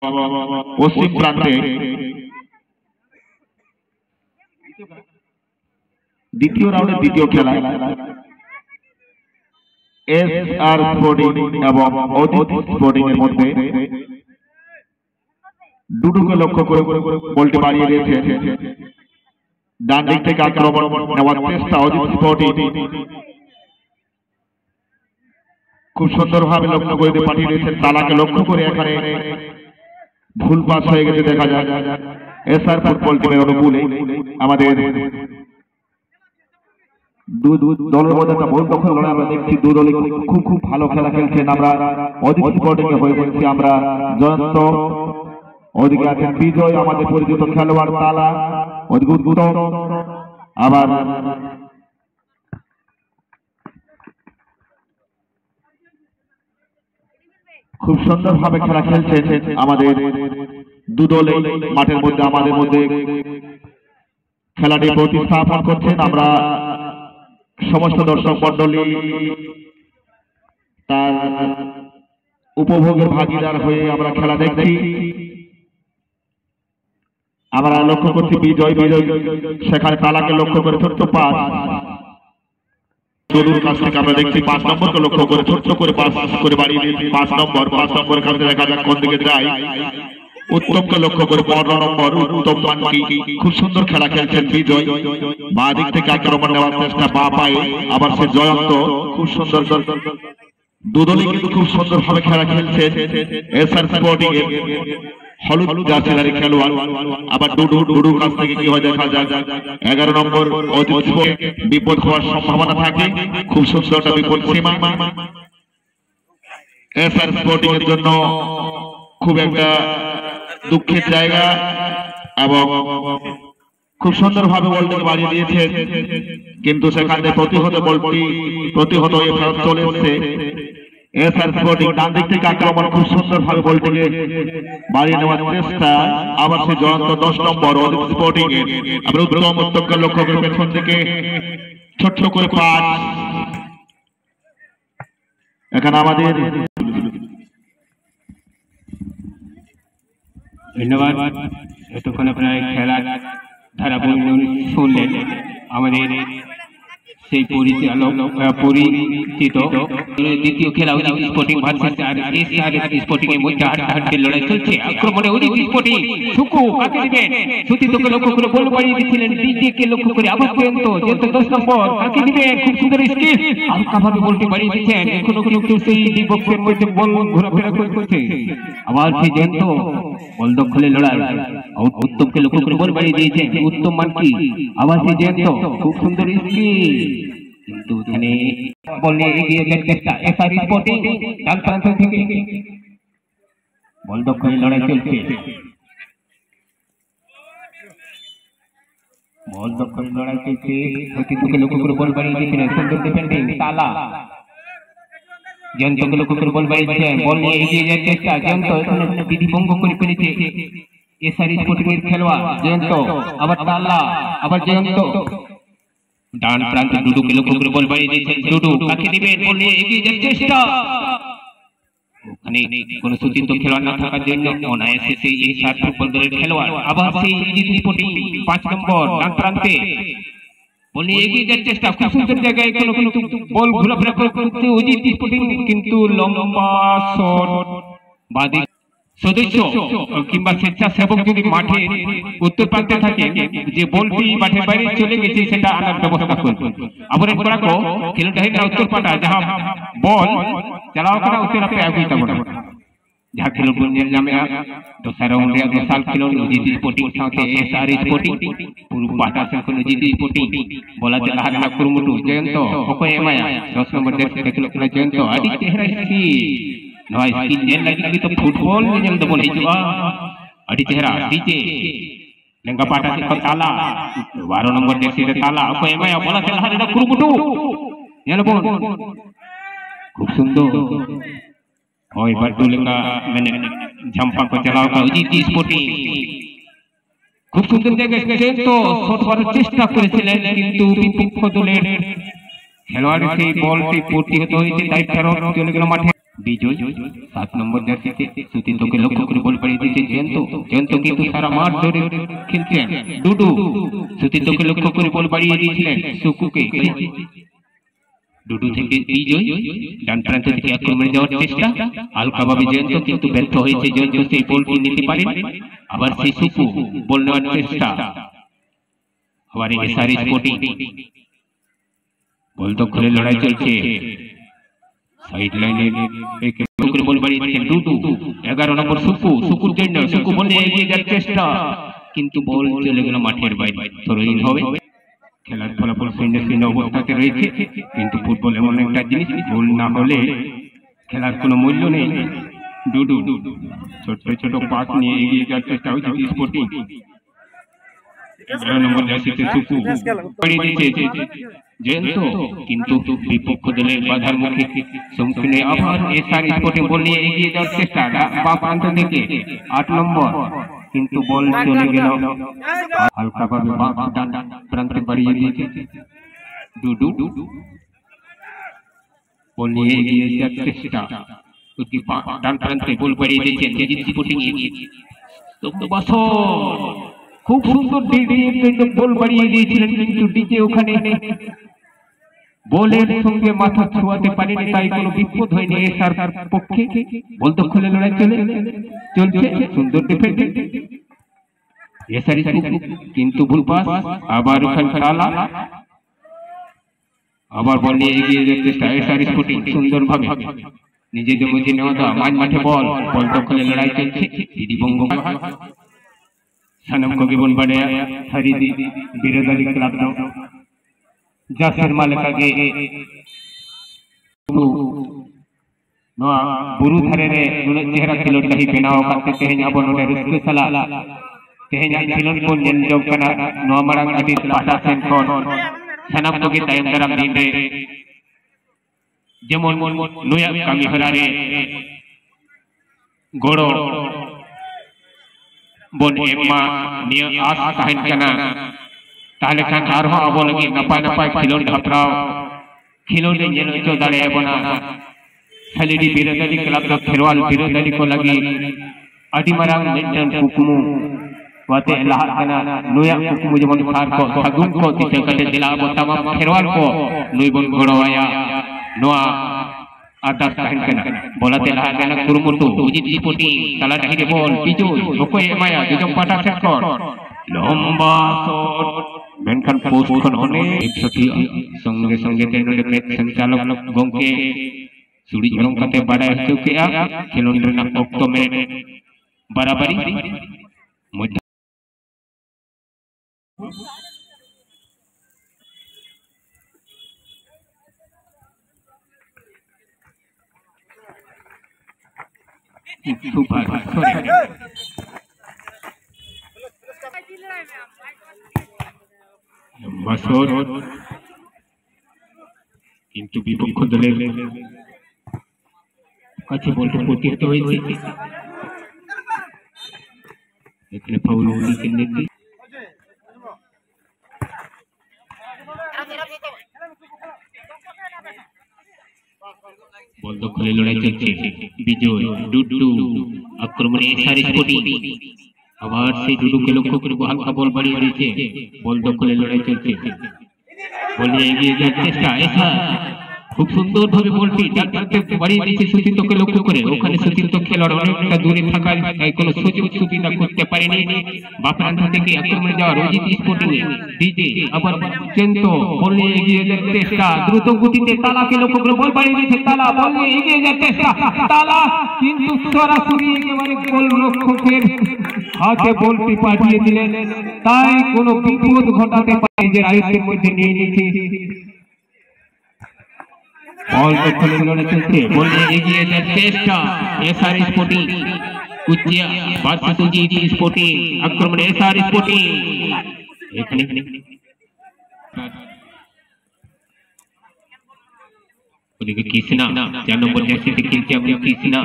পশ্চিম প্রান্তে দ্বিতীয় রাউন্ডের দ্বিতীয় খেলা এসআর স্পোর্টিং এবং অদিতি স্পোর্টিং এর মধ্যে দুটোকে লক্ষ্য করে বলটি বাড়িয়ে দিয়েছে। ডান দিক থেকে আক্রমণ নেওয়ার চেষ্টা অদিতি স্পোর্টিং, খুব সুন্দরভাবে লক্ষ্য করে পাঠিয়ে দিয়েছেন। তালাকে লক্ষ্য করে এখানে ভুল পাস হয়ে গেছে দেখা যায়। এসআর ফুটবল টিমের অনুকূলে আমাদের দলের মধ্যে একটা বল দখল লড়াই আমরা দেখছি। দু দলই খুব ভালো খেলা খেলছেন। আমরা অদিতি স্পোর্টিং এ হয়ে বলছি আমরা জয়ন্ত, ওদিকে আছেন বিজয় আমাদের পরিচিত খেলোয়াড় তালা, ওদিকে উত্তম, আবার খুব সুন্দরভাবে খেলা খেলছেন আমাদের দু দলে মাঠের মধ্যে। আমাদের মধ্যে খেলাটি প্রতিস্থাপন করছেন আমরা সমস্ত দর্শক মন্ডলী তার উপভোগের ভাগিদার হয়ে আমরা খেলা দেখছি। আমরা লক্ষ্য করছি বিজয় সেখানে তালাকে লক্ষ্য করে ছোট্ট পাস চলুর কাছ থেকে আমরা দেখছি 5 নম্বরকে লক্ষ্য করে ছোট্ট করে পাস করে বাড়িয়ে দিয়েছি। 5 নম্বরের কাছে দেখা যাক কোন দিকে যায়। উত্তমকে লক্ষ্য করে 15 নম্বর উত্তম মানকি, খুব সুন্দর খেলা খেলছেন বিজয়। বাঁ দিক থেকে আক্রমণ নেওয়ার চেষ্টা বাঁ পায়ে, আবার সে জয়ন্ত, খুব সুন্দর। দুদলই কিন্তু খুব সুন্দরভাবে খেলা খেলছে। এসআর স্পোর্টিং এর হলুদ জার্সিধারী খেলোয়াড় আবার ডুডুর কাছ থেকে কি হয় দেখা যায়। 11 নম্বর বিপদ হওয়ার সম্ভাবনা থাকে, খুব সুন্দর একটা বিপদ সীমা। এসআর স্পোর্টিং এর জন্য খুব একটা দুঃখের জায়গা এবং খুব সুন্দরভাবে বলটাকে বাড়িয়ে দিয়েছে, কিন্তু সেখানে প্রতিহত হয়ে ফেরত চলে এসছে। এসআর স্পোর্টিং ডান দিক থেকে আক্রমণ, খুব সুন্দরভাবে বলটাকে বাড়িয়ে নেওয়ার চেষ্টা, আবার সে জয়ন্ত 10 নম্বর অদিতি স্পোর্টিং এর আমরা উত্তমকে লক্ষ্য করে পেছন থেকে ছোট্ট করে পাস। এখানে আমাদের ধন্যবাদ। এতক্ষণ আপনারা খেলার ধারা শুনলেন। আমাদের সেই পরিচিত দ্বিতীয় খেলা Aditi sporting versus SR sporting এর মধ্যে হাড্ডাহাড্ডি লড়াই চলছে। আক্রমণে অদিতি স্পোর্টিং সুকু কাকে দিবেন, সুতিতকে লক্ষ্য করে বল বাড়িয়ে দিচ্ছিলেন। ডিজেকে লক্ষ্য করে আবার জয়ন্ত 10 নম্বর কাকে দিবেন, খুব সুন্দর স্কিল হালকাভাবে বলটি বাড়িয়ে দিচ্ছেন। এখনো কিন্তু সেই ডি বক্সের মধ্যে বল ঘোরাফেরা করছে। আবার সেই জয়ন্ত বল দখলে লড়াই, উত্তমকে লক্ষ্য করে বল বাড়িয়ে দিয়েছেন উত্তম মানকি, আবার সেই জয়ন্ত, খুব সুন্দর স্কিল, কিন্তু এখানে বল নিয়ে এগিয়ে যাওয়ার চেষ্টা এসআর স্পোর্টিং ডান প্রান্ত থেকে। বল দখলে লড়াই চলছে, সতীতুকে লক্ষ্য করে বল বাড়িয়ে দিয়েছিলেন। সুন্দর ডিফেন্ডিং তালা, জয়ন্তকে লক্ষ্য করে বল বাড়িয়েছেন। বল নিয়ে এগিয়ে যাওয়ার চেষ্টা, জয়ন্ত এখানে বিধি ভঙ্গ করে ফেলেছে এসআর স্পোর্টিং এর খেলোয়াড় জয়ন্ত, আবার তালা, আবার জয়ন্ত ডান প্রান্তে ডুডুকে লক্ষ্য করে বল বাড়িয়ে দিয়েছেন। ডুডু কাকে দিবেন, বল নিয়ে এগিয়ে যাওয়ার চেষ্টা, ওখানে কোন সুচিত খেলোয়াড় না থাকার জন্য অনায়াসে সেই এসআর ফুটবল দলের খেলোয়াড় আবার সেই অদিতি স্পোর্টিং 5 নম্বর ডান প্রান্তে বল নিয়ে এগিয়ে যাওয়ার চেষ্টা, খুব সুন্দর জায়গায় কোনো বল ঘোরাফেরা করতে অদিতি স্পোর্টিং, কিন্তু লম্বা শট বাদিক সদস্য কিংবা স্বেচ্ছাসেবক যদি মাঠে উত্তর প্রান্তে থাকে, যে বলটি মাঠের বাইরে চলে গেছে সেটা আনার ব্যবস্থা করবে। আবার পড়াকো খেলোয়াড় উত্তর পাটা যাহা বল চালাও করা উত্তর আপে আগে যাব না যাহা খেলোয়াড় জামে দোসরা রাউন্ডে দোসাল খেলোয়াড় অদিতি স্পোর্টিং সাথে এসআর স্পোর্টিং পুরো পাটা এখন অদিতি স্পোর্টিং বলাতে লাহানা কুরমুটু জয়ন্ত ওকয় এমায়া 10 নম্বর খেলোয়াড় জয়ন্ত আদি চেহারা কি নয় স্কিল জেল লাগি তো ফুটবল নিজল তো বলে যা আদি চেহারা ডিজে লেঙ্গা পাটা से ताला 12 নম্বর দেখছি তালা ওকয় এমায়া বলাতে লাহানা কুরমুটু নেলবো খুব সুন্দর ওই বাটুলেঙ্গা মানে ঝাম্পা को चलाओ का অদিতি স্পোর্টিং খুব সুন্দর জায়গায় তো শট করার চেষ্টা করেছিলেন, কিন্তু বিপক্ষ দলের খেলোয়াড় সেই বলটি প্রতিহত হয়েছে, তাই ফেরত চলে গেল মাঠে। বিজয় 7 নম্বর জার্সিতে সুতিন্তকে লক্ষ্য করে বল পাড়িয়ে দিয়েছে জয়ন্ত। জয়ন্ত কিন্তু সারা মাঠ ধরে খেলছেন। ডুডু সুতিন্তকে লক্ষ্য করে বল পাড়িয়ে দিয়েছিলেন সুকুকে। ডুডু থেকে বিজয় ডান প্রান্ত থেকে আক্রমণে যাওয়ার চেষ্টা, হালকাভাবে জয়ন্ত কিন্তু ব্যর্থ হয়েছে। জয়ন্ত সেই বলটি নিতে পারেন, আবার সেই সুকু বল নেওয়ার চেষ্টা, আবার এসআরএস স্পোর্টিং বল দখলে লড়াই চলছে। সাইড লাইনে বল বাড়িয়েছেন ডুডু। 11 নম্বর সুকুর জন্য সুকু বলে এগিয়ে যাওয়ার চেষ্টা, কিন্তু বল চলে গেল মাঠের বাইরে। থ্রো-ইন হবে। খেলার ফলাফল শূন্য অবস্থাতে রয়েছে, কিন্তু ফুটবল এমন একটা জিনিস, গোল না হলে খেলার কোনো মূল্য নেই। ডুডু ছোট ছোট পাস নিয়ে এগিয়ে যাওয়ার চেষ্টা হয়েছে স্পোর্টিং। 11 নম্বর জার্সিতে সুকু বাড়িয়ে দিয়েছে জয়ন্ত, কিন্তু বিপক্ষ দলের বাধার মুখে সম্মুখীন আবার এসআরএস স্পোর্টিং বল নিয়ে এগিয়ে যাওয়ার চেষ্টা বা প্রান্ত থেকে 8 নম্বর, কিন্তু বল চলে গেল হালকাভাবে ডান প্রান্তে বাড়িয়ে দিয়েছে ডুডু। বল নিয়ে এগিয়ে যাওয়ার চেষ্টা, ডান প্রান্তে বল বাড়িয়ে দিয়েছেন জিজি স্পোর্টিং। খুব সুন্দর বল বাড়িয়ে দিয়েছিলেন, কিন্তু ডিজে ওখানে বলের সঙ্গে মাথা ছোঁয়াতে পারেনি, তাই কোনো বিপদ হয়নি এসআর পক্ষে। বল দখলে লড়াই চলছে। সুন্দর ডিফেন্ডিং এসআরএস, কিন্তু ভুল পাস। আবার ওখানে তালা, আবার বল নিয়ে এগিয়ে যাওয়ার চেষ্টা এসআরএস স্পোর্টিং সুন্দরভাবে নিজেদের মধ্যে নেওয়া দেওয়া। মাঠে বল দখলে লড়াই চলছে। দিদিবঙ্গ सनम को गिबन बने हरिदी बिरदली क्लब नो जासिर मालिक आगे नो बुरु धरे रे नुने चेहरा खिलोड नहीं बनाओ करते तेहन अब नुने रुस्के सला तेहन खिलोड को नेल जोग कना नो मरंग अडी पाटा सेन कोन सनम को गे तायम दरम दिन रे जेमन नुया कामी हरारे गोड़ो बन एमा निया आस ताहन कना ताहले खान आरहो आबो लगी नपाय खिलोड हतराव खिलोड जेनो चो दाड़े बना सलीडी बिरदली क्लब दो खेरवाल बिरदली को लगी अडी मरांग मेंटन कुकुमु वाते लाह कना नुया कुकुमु जेमन खार को सागुन को तिसे कते दिला बो तमाम खेरवाल को नुई बन गड़ोया नोआ आदास ताहन कना बोलाते लाह कना कुरुमुटु उजित स्पोर्टिंग ताला ढाईरे बॉल पिजो ओकोय एमाया दुजम पाटा सेट कर लंबा शॉट मेनखान पोस्ट खन होने छठी संगे संगे तेनोले मैच संचालक गोंके सुड़ी झलम कते बाडा हचो केया खेलोन रेना ऑक्टो में बराबरी मध्य सुपर लंबा शॉट किंतु विपक्ष दलेर কাছে বলতে প্রতিহত হয়েছে। এখানে ফাউল হয়েছে নেকি বল দখলে লড়াই চলছে। বিজয় ডুডু আক্রমণে এসআরএস স্পোর্টিং আবার সেই ডুডুকে লক্ষ্য করে হালকা বল বাড়িয়ে দিয়েছে। বল দখলে লড়াই চলছে। বল এগিয়ে যাওয়ার চেষ্টা এসআর খুব সুন্দর ভাবে বলটি ডান প্রান্তে বাড়িয়ে দিয়েছে সুচিন্তকে লক্ষ্য করে। ওখানে সুচিন্ত খেলোয়াড় অনেকটা দূরে থাকার কোনো সুযোগ সুবিধা করতে পারেনি। বাঁ প্রান্ত থেকে আক্রমণে যাওয়া রোজিত স্পোর্টিং ডিজে আবার চেন্ত বল নিয়ে এগিয়ে যাওয়ার চেষ্টা দ্রুত গতিতে তালাকে লক্ষ্য করে বল বাড়িয়ে দিয়েছে। তালা বল নিয়ে এগিয়ে যাওয়ার চেষ্টা তালা কিন্তু সরাসরি একেবারে গোল রক্ষকের হাতে বলটি পাঠিয়ে দিলেন, তাই কোনো বিপদ ঘটাতে পারে যে আয়ত্তের মধ্যে নিয়ে নিয়েছে। বল দখলে লড়াই চলছে। বল নিয়ে এগিয়ে যাওয়ার চেষ্টা এসআরএস স্পোর্টিং কুচিয়া ভার্সেস জিজি স্পোর্টিং আক্রমণে এসআরএস স্পোর্টিং। এখানে ওদিকে কৃষ্ণা 4 নম্বর জার্সিতে খেলছে এবং কৃষ্ণা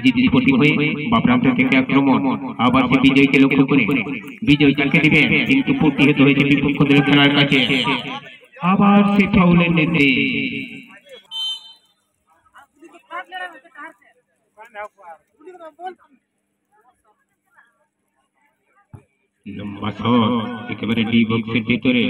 জিজি স্পোর্টিং হয়ে বাঁ প্রান্ত থেকে আক্রমণ আবার সে বিজয়কে লক্ষ্য করে বিজয় চাকে দিবে, কিন্তু প্রতিহত হয়েছে বিপক্ষ দলের খেলার কাছে। আবার সে ফাউলের নির্দেশ লম্বা শট একেবারে ডি বক্সের ভিতরে,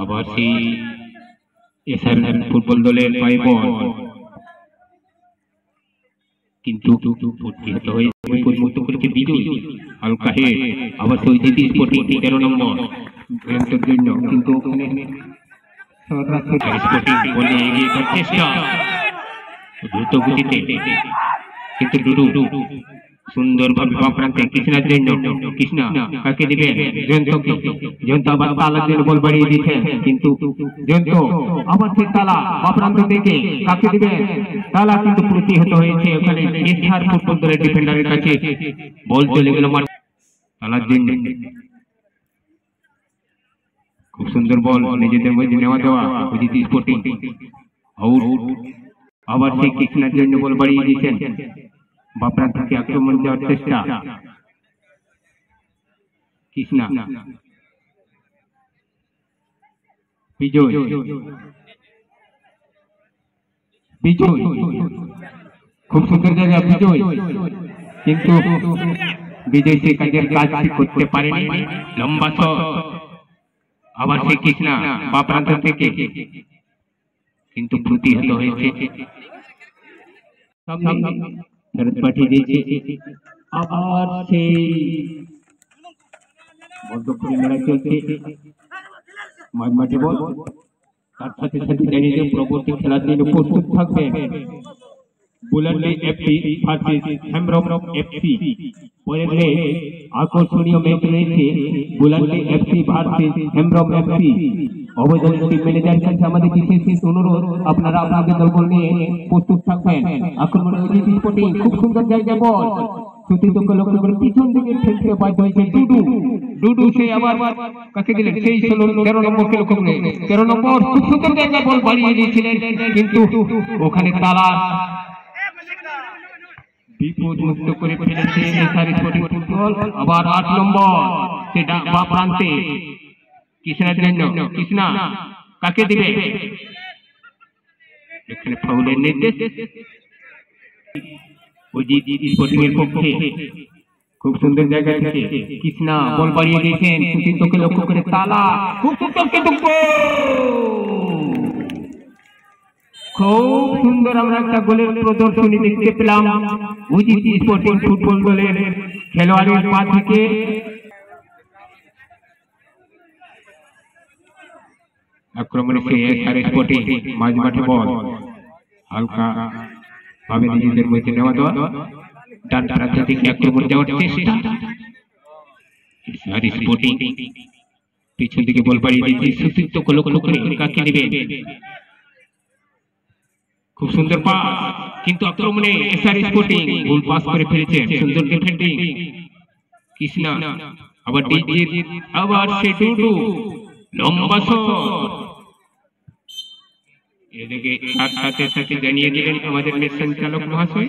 আবার সেই এসআর ফুটবল দলের পায়ে বল, কিন্তু প্রতিহত হয়ে মুক্ত করেছে বিজয় হালকা হেড, আবার সেই জিটি স্পোর্টিং 13 নম্বর ভয়ঙ্কর জন্য, কিন্তু ওখানে স্পোর্টিং বলে এগিয়ে যাওয়ার চেষ্টা দ্রুত গতিতে, কিন্তু ডুডু সুন্দরভাবে বাম প্রান্তে কৃষ্ণার জন্য, কৃষ্ণা কাকে দিবে জয়ন্তকে, জয়ন্ত আবার তালার জন্য বল বাড়িয়ে দিচ্ছে, কিন্তু জয়ন্ত আবার সেই তালা বাম প্রান্ত থেকে কাকে দিবে, তালা কিন্তু প্রতিহত হয়েছে ওখানে এসআর ফুটবল দলের ডিফেন্ডারের কাছে, বল চলে গেল তালার জন্য। খুব সুন্দর বল নিজেদের মধ্যে নেওয়া দেওয়া জিটি স্পোর্টিং আউট, আবার সেই কৃষ্ণার জন্য বল বাড়িয়ে দিচ্ছেন, বাপরা থেকে আক্রমণ যাওয়ার চেষ্টা, কৃষ্ণা বিজয় বিজয় খুব সুন্দর জায়গা বিজয়, কিন্তু বিজয় সে কাজের কাজ করতে পারেনি, লম্বা শট, আবার সেই কৃষ্ণা বাপ্রান্ত থেকে, কিন্তু প্রতিহত হয়েছে, ফেরত পাঠিয়ে দিয়েছে, আবার সেই বদ্ধপরি লড়াই চলছে মাঠে বল, তার সাথে সাথে জানিয়ে যে পরবর্তী খেলার জন্য প্রস্তুত থাকবে বুলান্ডি এফসি ভার্সেস হেমব্রম এফসি। পরের আকর্ষণীয় ম্যাচ রয়েছে বুলান্ডি এফসি ভার্সেস হেমব্রম এফসি। অবদানের টিম ম্যানেজার কাছে আমাদের বিশেষ অনুরোধ, আপনারা আপনাদের দলবল নিয়ে প্রস্তুত থাকবেন। আক্রমণে জিটি স্পোর্টিং খুব সুন্দর জায়গায় বল, সুতিতকে লক্ষ্য করে পিছন দিকে খেলতে বাধ্য হয়েছে ডুডু সে আবার কাকে দিলেন, সেই 13 নম্বরকে লক্ষ্য করে 13 নম্বর খুব সুন্দর জায়গায় বল বাড়িয়ে দিয়েছিলেন, কিন্তু ওখানে তালা বিপদ মুক্ত করে ফেলেছে এসআর স্পোর্টিং ফুটবল। আবার 8 নম্বর সেটা বাম প্রান্তে কৃষ্ণার জন্য, কৃষ্ণা কাকে দিবে, এখানে ফাউলের নির্দেশ জিটি স্পোর্টিং এর পক্ষে। খুব সুন্দর জায়গা থেকে কৃষ্ণা বল বাড়িয়ে দিয়েছেন, সুচিন্তকে লক্ষ্য করে তালা খুব সুন্দর, কিন্তু খুব সুন্দর আমরা একটা গোলের প্রদর্শনী দেখতে পেলাম জিটি স্পোর্টিং ফুটবল দলের খেলোয়াড়ের পা থেকে। আক্রমণে সে এসআর স্পোর্টিং মাঝ মাঠে বল হালকা ভাবে নিজেদের মধ্যে নেওয়া দেওয়া, ডান প্রান্ত থেকে আক্রমণ যাওয়ার চেষ্টা, এসআর স্পোর্টিং পিছন দিকে বল বাড়িয়ে দিয়েছে, সুচিন্তকে লক্ষ্য করে কাকে নেবে, খুব সুন্দর পাস, কিন্তু আক্রমণে এসআর স্পোর্টিং গোল পাস করে ফেলেছে, সুন্দর ডিফেন্ডিং কৃষ্ণা, আবার ডিজির, আবার সে ডুডু লম্বা শট, এদিকে তার সাথে সাথে জানিয়ে দিলেন আমাদের ম্যাচ সঞ্চালক মহাশয়।